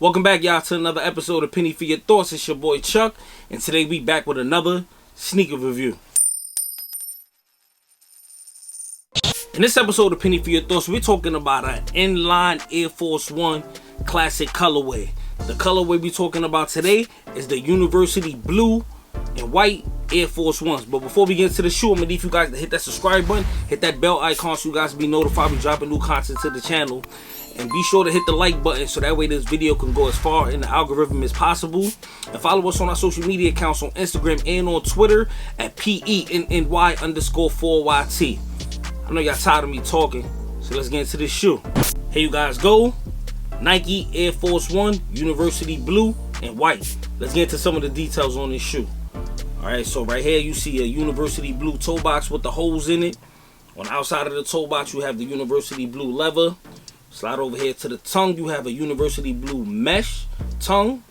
Welcome back, y'all, to another episode of Penny for Your Thoughts. It's your boy Chuck, and today we back with another sneaker review. In this episode of Penny for Your Thoughts, we're talking about an inline Air Force One classic colorway. The colorway we're talking about today is the University Blue and White Air Force Ones. But before we get into the shoe, I'm gonna need you guys to hit that subscribe button, hit that bell icon so you guys be notified we dropping new content to the channel. And be sure to hit the like button so that way this video can go as far in the algorithm as possible. And follow us on our social media accounts on Instagram and on Twitter at PENNY_4YT. I know y'all tired of me talking, so let's get into this shoe. Here you guys go. Nike Air Force One, University Blue and White. Let's get into some of the details on this shoe. Alright, so right here you see a University Blue toe box with the holes in it. On the outside of the toe box you have the University Blue leather. Slide over here to the tongue, you have a University Blue mesh tongue.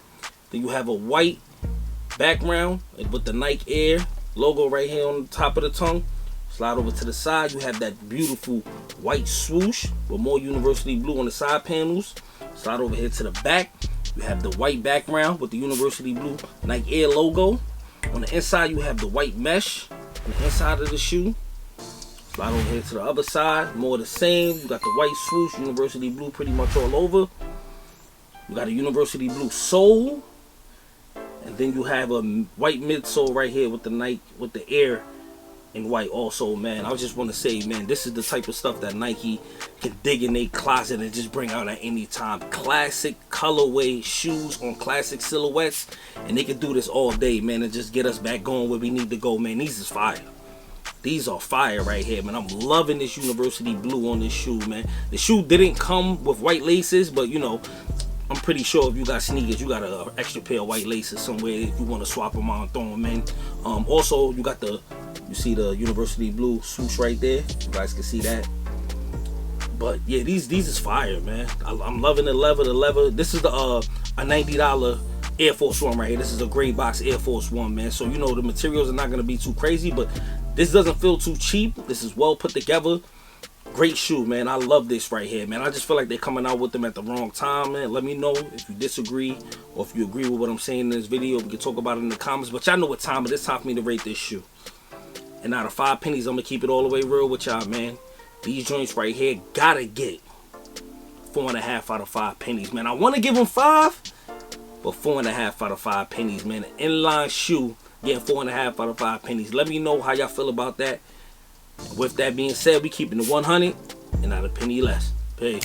Then you have a white background with the Nike Air logo right here on the top of the tongue. Slide over to the side, you have that beautiful white swoosh with more University Blue on the side panels. Slide over here to the back, you have the white background with the University Blue Nike Air logo. On the inside, you have the white mesh on the inside of the shoe. Slide over here to the other side, more of the same. You got the white swoosh, University Blue pretty much all over. You got a University Blue sole. And then you have a white midsole right here with the Nike, with the Air in white also, man. I just want to say, man, this is the type of stuff that Nike can dig in their closet and just bring out at any time. Classic colorway shoes on classic silhouettes. And they can do this all day, man, and just get us back going where we need to go, man. These is fire. These are fire right here, man. I'm loving this University Blue on this shoe, man. The shoe didn't come with white laces, but, you know, I'm pretty sure if you got sneakers, you got an extra pair of white laces somewhere if you want to swap them out and throw them in. Also, you got you see the University Blue swoosh right there. You guys can see that. But yeah, these is fire, man. I'm loving the leather. This is a $90 Air Force One right here. This is a gray box Air Force One, man. So, you know, the materials are not going to be too crazy, but this doesn't feel too cheap. This is well put together. Great shoe, man. I love this right here, man. I just feel like they're coming out with them at the wrong time, man. Let me know if you disagree or if you agree with what I'm saying in this video. We can talk about it in the comments. But y'all know what time it is. Time for me to rate this shoe. And out of 5 pennies, I'm going to keep it all the way real with y'all, man. These joints right here gotta get 4.5 out of 5 pennies, man. I want to give them 5, but 4.5 out of 5 pennies, man. An inline shoe getting 4.5 out of 5 pennies. Let me know how y'all feel about that. With that being said, we keeping it 100 and not a penny less. Peace.